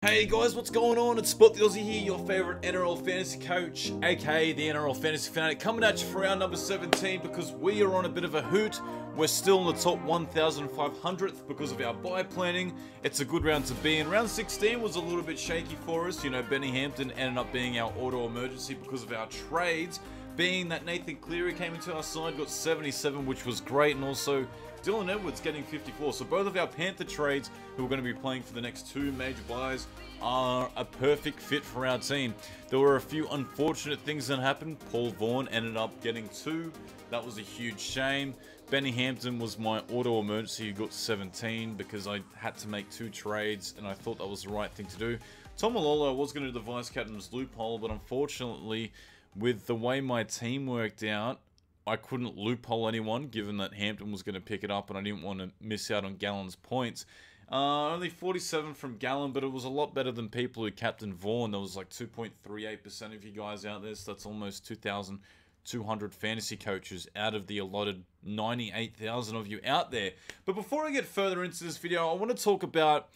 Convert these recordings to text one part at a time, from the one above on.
Hey guys, what's going on? It's Spot the Aussie here, your favourite NRL fantasy coach, aka the NRL Fantasy Fanatic, coming at you for round number 17 because we are on a bit of a hoot. We're still in the top 1,500th because of our bye planning. It's a good round to be in. Round 16 was a little bit shaky for us. You know, Benny Hampton ended up being our auto emergency because of our trades. Being that Nathan Cleary came into our side, got 77, which was great, and also Dylan Edwards getting 54. So both of our Panther trades, who are going to be playing for the next two major buys, are a perfect fit for our team. There were a few unfortunate things that happened. Paul Vaughan ended up getting 2. That was a huge shame. Benny Hampton was my auto emergency who got 17 because I had to make 2 trades and I thought that was the right thing to do. Tom Malolo was going to do the vice captain's loophole, but unfortunately, with the way my team worked out, I couldn't loophole anyone, given that Hampton was going to pick it up and I didn't want to miss out on Gallen's points. Only 47 from Gallen, but it was a lot better than people who captained Vaughan. There was like 2.38% of you guys out there, so that's almost 2,200 fantasy coaches out of the allotted 98,000 of you out there. But before I get further into this video, I want to talk about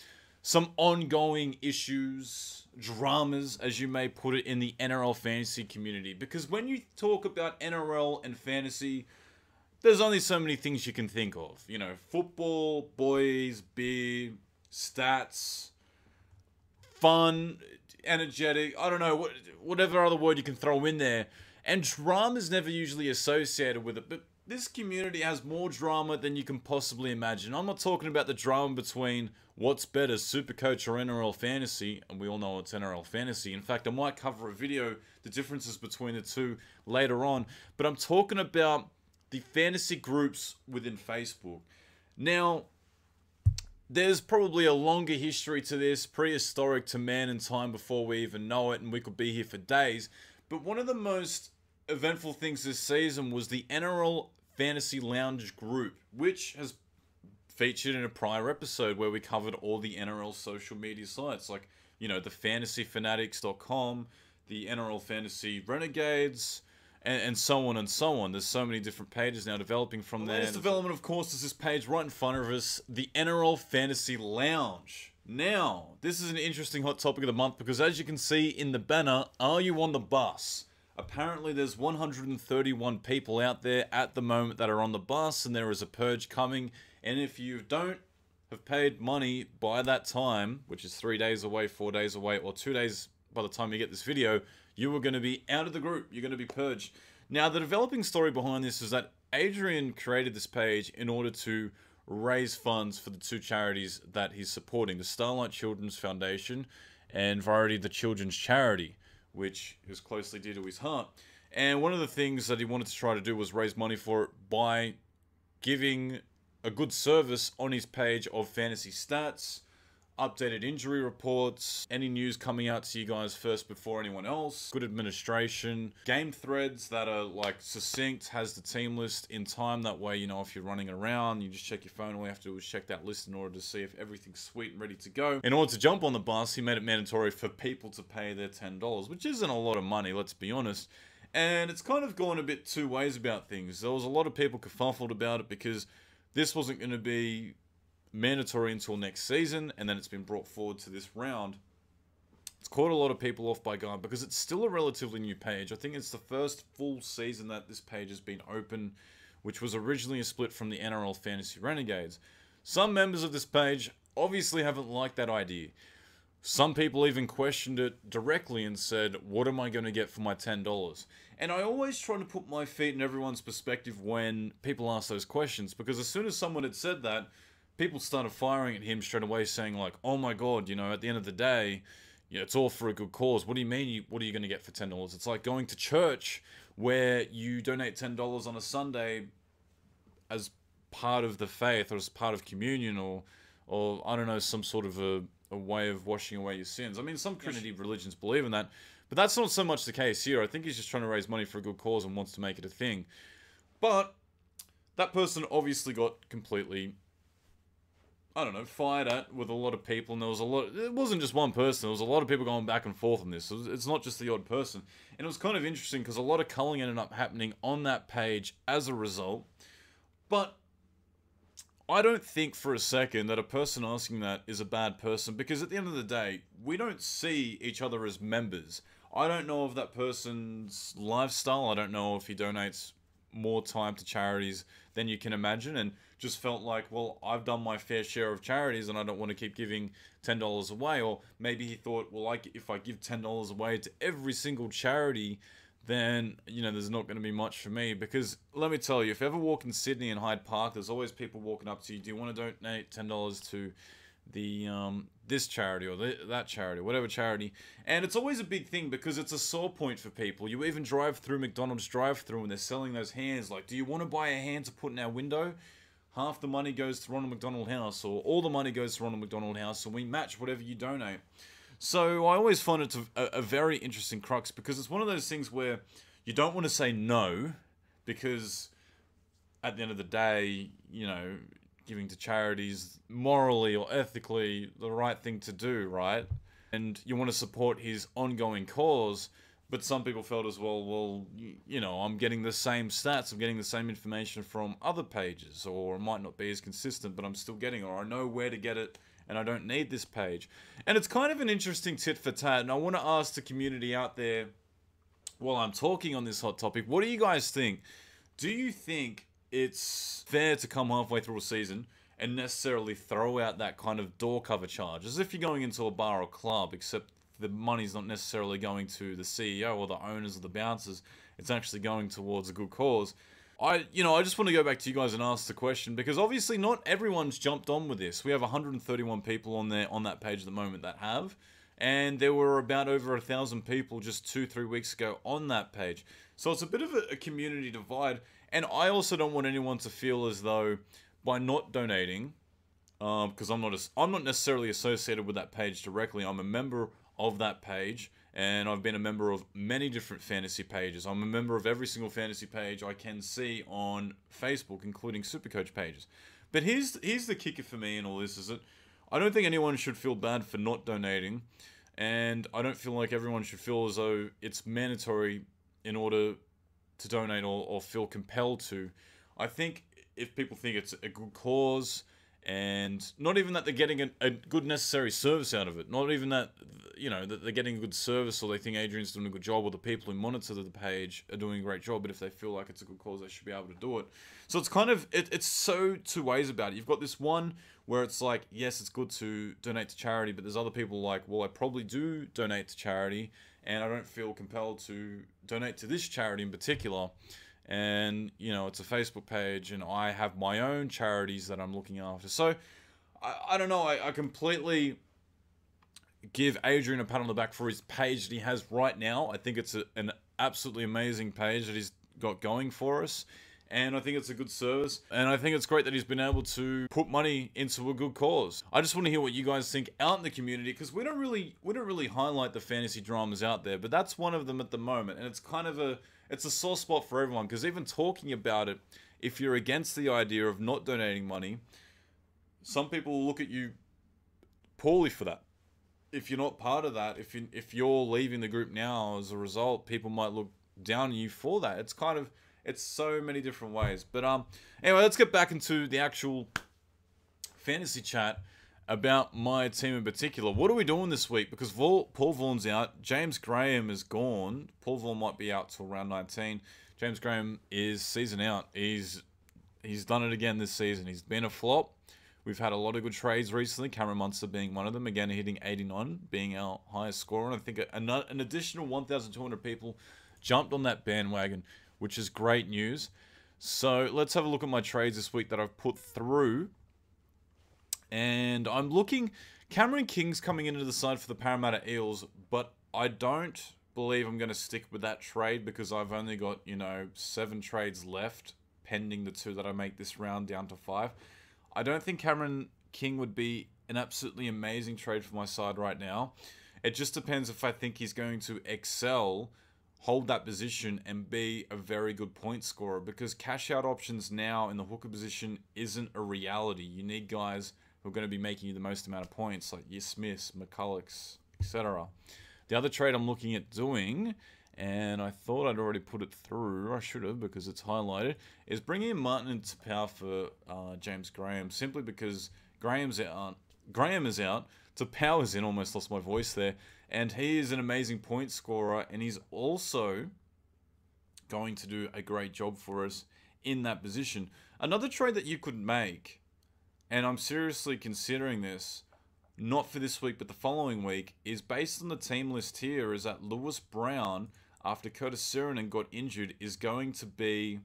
some ongoing issues, dramas, as you may put it, in the NRL fantasy community. Because when you talk about NRL and fantasy, there's only so many things you can think of. You know, football, boys, beer, stats, fun, energetic, I don't know, whatever other word you can throw in there. And drama is never usually associated with it, but this community has more drama than you can possibly imagine. I'm not talking about the drama between what's better, Supercoach or NRL Fantasy, and we all know it's NRL Fantasy. In fact, I might cover a video, the differences between the two later on, but I'm talking about the fantasy groups within Facebook. Now, there's probably a longer history to this, prehistoric to man and time before we even know it, and we could be here for days, but one of the most eventful things this season was the NRL Fantasy Lounge group, which has featured in a prior episode where we covered all the NRL social media sites, like, you know, the fantasyfanatics.com, the NRL Fantasy Renegades, and so on and so on. There's so many different pages now developing from there. The latest development, of course, is this page right in front of us, the NRL Fantasy Lounge. Now, this is an interesting hot topic of the month because, as you can see in the banner, are you on the bus? Apparently, there's 131 people out there at the moment that are on the bus, and there is a purge coming. And if you don't have paid money by that time, which is 3 days away, 4 days away, or 2 days by the time you get this video, you are going to be out of the group. You're going to be purged. Now, the developing story behind this is that Adrian created this page in order to raise funds for the 2 charities that he's supporting, the Starlight Children's Foundation and Variety the Children's Charity, which is closely dear to his heart. And one of the things that he wanted to try to do was raise money for it by giving a good service on his page of fantasy stats, updated injury reports, any news coming out to you guys first before anyone else, good administration, game threads that are like succinct, has the team list in time. That way, you know, if you're running around, you just check your phone. All you have to do is check that list in order to see if everything's sweet and ready to go. In order to jump on the bus, he made it mandatory for people to pay their $10, which isn't a lot of money, let's be honest. And it's kind of gone a bit two ways about things. There was a lot of people kerfuffled about it because this wasn't going to be mandatory until next season, and then it's been brought forward to this round. It's caught a lot of people off by guard because it's still a relatively new page. I think it's the first full season that this page has been open, which was originally a split from the NRL Fantasy Renegades. Some members of this page obviously haven't liked that idea. Some people even questioned it directly and said, what am I going to get for my $10? And I always try to put my feet in everyone's perspective when people ask those questions, because as soon as someone had said that, people started firing at him straight away, saying like, oh my god, you know, at the end of the day, yeah, it's all for a good cause. What do you mean, what are you going to get for $10? It's like going to church where you donate $10 on a Sunday as part of the faith or as part of communion or I don't know, some sort of a way of washing away your sins. I mean, some Christian religions believe in that, but that's not so much the case here. I think he's just trying to raise money for a good cause and wants to make it a thing. But that person obviously got completely, I don't know, fired at with a lot of people, and there was a lot, it wasn't just one person, there was a lot of people going back and forth on this. It's not just the odd person. And it was kind of interesting because a lot of culling ended up happening on that page as a result. But I don't think for a second that a person asking that is a bad person, because at the end of the day, we don't see each other as members. I don't know of that person's lifestyle. I don't know if he donates more time to charities than you can imagine, and just felt like, well, I've done my fair share of charities and I don't want to keep giving $10 away. Or maybe he thought, well, if I give $10 away to every single charity, then, you know, there's not going to be much for me. Because let me tell you, if you ever walk in Sydney and Hyde Park, there's always people walking up to you, do you want to donate $10 to the this charity or that charity, whatever charity? And it's always a big thing because it's a sore point for people. You even drive through McDonald's drive-through and they're selling those hands, like, do you want to buy a hand to put in our window? Half the money goes to Ronald McDonald House, or all the money goes to Ronald McDonald House, and we match whatever you donate. So I always find it a very interesting crux, because it's one of those things where you don't want to say no, because at the end of the day, you know, giving to charities morally or ethically the right thing to do, right? And you want to support his ongoing cause, but some people felt as well, you know, I'm getting the same stats, I'm getting the same information from other pages, or it might not be as consistent, but I'm still getting it, or I know where to get it, and I don't need this page. And it's kind of an interesting tit for tat, and I want to ask the community out there, while I'm talking on this hot topic, what do you guys think? Do you think it's fair to come halfway through a season and necessarily throw out that kind of door cover charge, as if you're going into a bar or club, except the money's not necessarily going to the CEO or the owners or the bouncers, it's actually going towards a good cause? I just want to go back to you guys and ask the question, because obviously not everyone's jumped on with this. We have 131 people on that page at the moment that have, and there were about over 1,000 people just 2-3 weeks ago on that page. So it's a bit of a community divide, and I also don't want anyone to feel as though by not donating, because I'm not necessarily associated with that page directly. I'm a member of that page, and I've been a member of many different fantasy pages. I'm a member of every single fantasy page I can see on Facebook, including Supercoach pages. But here's the kicker for me in all this, is that I don't think anyone should feel bad for not donating, and I don't feel like everyone should feel as though it's mandatory in order to donate or feel compelled to. I think if people think it's a good cause, and not even that they're getting a good necessary service out of it, not even that, you know, that they're getting a good service, or they think Adrian's doing a good job, or the people who monitor the page are doing a great job, but if they feel like it's a good cause, they should be able to do it. So it's kind of, it's so two ways about it. You've got this one where it's like, yes, it's good to donate to charity, but there's other people like, well, I probably do donate to charity, and I don't feel compelled to donate to this charity in particular. And, you know, it's a Facebook page, and I have my own charities that I'm looking after. So, I don't know, I completely give Adrian a pat on the back for his page that he has right now. I think it's an absolutely amazing page that he's got going for us. And I think it's a good service. And I think it's great that he's been able to put money into a good cause. I just want to hear what you guys think out in the community, because we don't really highlight the fantasy dramas out there, but that's one of them at the moment. And it's kind of it's a sore spot for everyone, because even talking about it, if you're against the idea of not donating money, some people will look at you poorly for that. If you're not part of that, if you're leaving the group now as a result, people might look down on you for that. It's so many different ways. But anyway, let's get back into the actual fantasy chat about my team in particular. What are we doing this week? Because Paul Vaughan's out. James Graham is gone. Paul Vaughan might be out till round 19. James Graham is season out. He's done it again this season. He's been a flop. We've had a lot of good trades recently, Cameron Munster being one of them. Again, hitting 89, being our highest scorer. And I think an additional 1,200 people jumped on that bandwagon, which is great news. So let's have a look at my trades this week that I've put through. And I'm looking, Cameron King's coming into the side for the Parramatta Eels, but I don't believe I'm going to stick with that trade, because I've only got, 7 trades left, pending the 2 that I make this round down to 5. I don't think Cameron King would be an absolutely amazing trade for my side right now. It just depends if I think he's going to excel, hold that position, and be a very good point scorer, because cash out options now in the hooker position isn't a reality. You need guys who are going to be making you the most amount of points, like your Smiths, McCullochs, etc. The other trade I'm looking at doing, and I thought I'd already put it through. I should have, because it's highlighted. Is bringing in Martin into power for James Graham, simply because Graham is out. Tapau's in. Almost lost my voice there. And he is an amazing point scorer, and he's also going to do a great job for us in that position. Another trade that you could make, and I'm seriously considering this, not for this week but the following week, is based on the team list here, is that Lewis Brown, after Sironen got injured, is going to be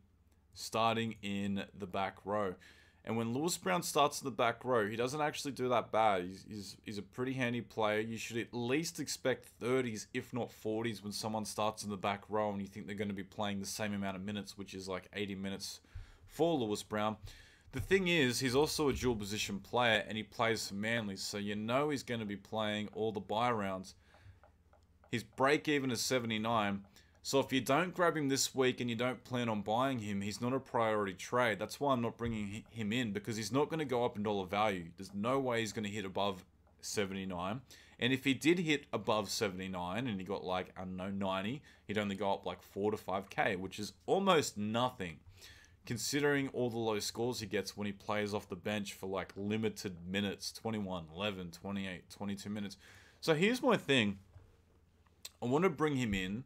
starting in the back row. And when Lewis Brown starts in the back row, he doesn't actually do that bad. He's a pretty handy player. You should at least expect 30s, if not 40s, when someone starts in the back row and you think they're going to be playing the same amount of minutes, which is like 80 minutes for Lewis Brown. The thing is, he's also a dual position player and he plays for Manly, so you know he's going to be playing all the bye rounds. His break even is 79. So if you don't grab him this week and you don't plan on buying him, he's not a priority trade. That's why I'm not bringing him in, because he's not going to go up in dollar value. There's no way he's going to hit above 79. And if he did hit above 79 and he got like, I don't know, 90, he'd only go up like 4 to 5k, which is almost nothing, considering all the low scores he gets when he plays off the bench for like limited minutes, 21, 11, 28, 22 minutes. So here's my thing. I want to bring him in.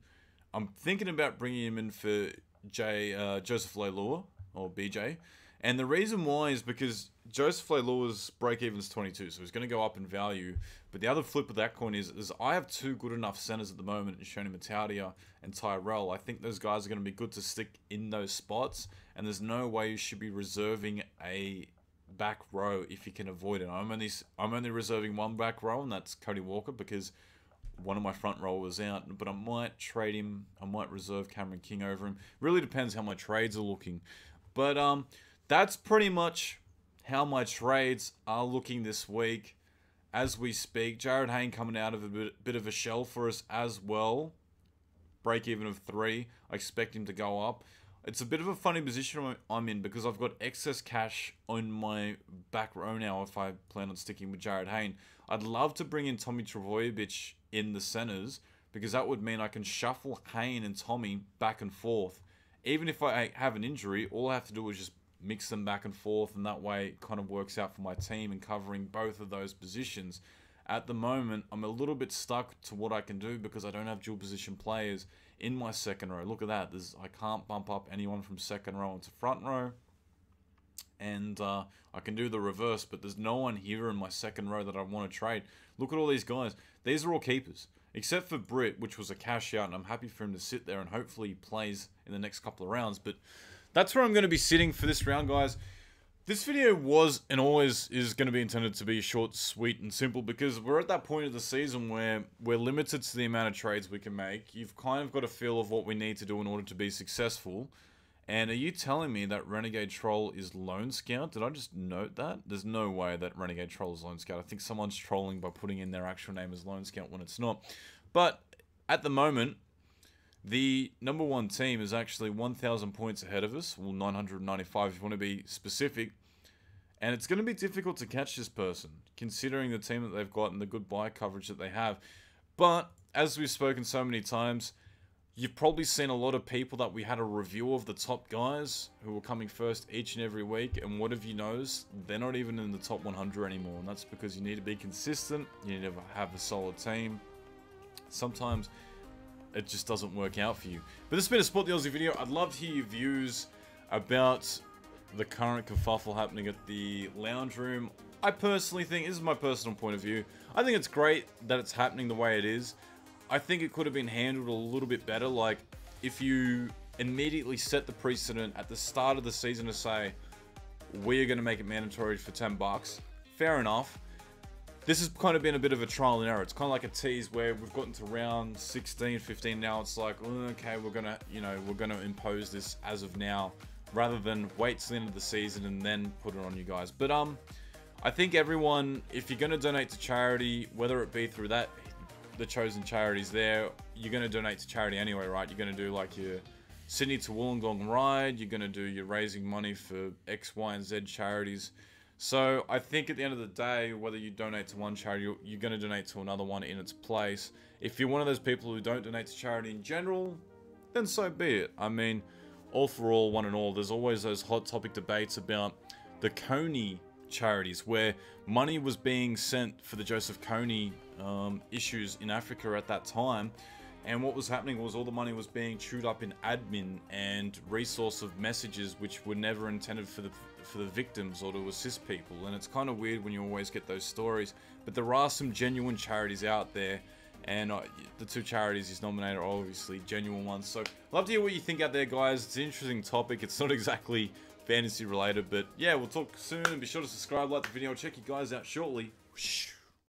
I'm thinking about bringing him in for Joseph Leilua, or BJ. And the reason why is because Joseph Leilua's break-even is 22, so he's going to go up in value. But the other flip of that coin is I have two good enough centers at the moment in Sione Matautia and Tyrell. I think those guys are going to be good to stick in those spots. And there's no way you should be reserving a back row if you can avoid it. I'm only reserving one back row, and that's Cody Walker, because one of my front row was out, but I might trade him. I might reserve Cameron King over him. Really depends how my trades are looking. But that's pretty much how my trades are looking this week as we speak. Jarryd Hayne coming out of a bit of a shell for us as well. Break even of 3. I expect him to go up. It's a bit of a funny position I'm in, because I've got excess cash on my back row now if I plan on sticking with Jarryd Hayne. I'd love to bring in Tommy Trbojevic in the centers, because that would mean I can shuffle Hayne and Tommy back and forth. Even if I have an injury, all I have to do is just mix them back and forth, and that way it kind of works out for my team in covering both of those positions. At the moment, I'm a little bit stuck to what I can do, because I don't have dual position players in my second row. Look at that. I can't bump up anyone from second row into front row. And I can do the reverse, but there's no one here in my second row that I want to trade. Look at all these guys. These are all keepers, except for Britt, which was a cash out, and I'm happy for him to sit there, and hopefully he plays in the next couple of rounds. But that's where I'm going to be sitting for this round, guys. This video was and always is going to be intended to be short, sweet, and simple, because we're at that point of the season where we're limited to the amount of trades we can make. You've kind of got a feel of what we need to do in order to be successful. And are you telling me that Renegade Troll is Lone Scout? Did I just note that? There's no way that Renegade Troll is Lone Scout. I think someone's trolling by putting in their actual name as Lone Scout when it's not. But at the moment, the number 1 team is actually 1,000 points ahead of us. Well, 995 if you want to be specific. And it's going to be difficult to catch this person, considering the team that they've got and the good buy coverage that they have. But, as we've spoken so many times, you've probably seen a lot of people that we had a review of the top guys who were coming first each and every week. And what have you noticed? They're not even in the top 100 anymore. And that's because you need to be consistent. You need to have a solid team. Sometimes it just doesn't work out for you. But this has been a Sport the Aussie video. I'd love to hear your views about the current kerfuffle happening at the lounge room. I personally think, this is my personal point of view, I think it's great that it's happening the way it is. I think it could have been handled a little bit better. Like, if you immediately set the precedent at the start of the season to say, we're going to make it mandatory for $10, fair enough. This has kind of been a bit of a trial and error. It's kind of like a tease where we've gotten to round 16, 15 now. It's like, okay, we're going to impose this as of now, rather than wait till the end of the season and then put it on you guys. But I think everyone, if you're going to donate to charity, whether it be through that, the chosen charities there, you're going to donate to charity anyway, right? You're going to do like your Sydney to Wollongong ride, you're going to do your raising money for X, Y, and Z charities. So I think at the end of the day, whether you donate to one charity, you're going to donate to another one in its place. If you're one of those people who don't donate to charity in general, then so be it. I mean, all for all, one and all, there's always those hot topic debates about the Coney charities, where money was being sent for the Joseph Kony issues in Africa at that time. And what was happening was all the money was being chewed up in admin and resource of messages which were never intended for the victims or to assist people. And it's kind of weird when you always get those stories. But there are some genuine charities out there, and the two charities he's nominated are obviously genuine ones. So love to hear what you think out there, guys. It's an interesting topic. It's not exactly fantasy related, but yeah, we'll talk soon. And be sure to subscribe, like the video. I'll check you guys out shortly. Whoosh.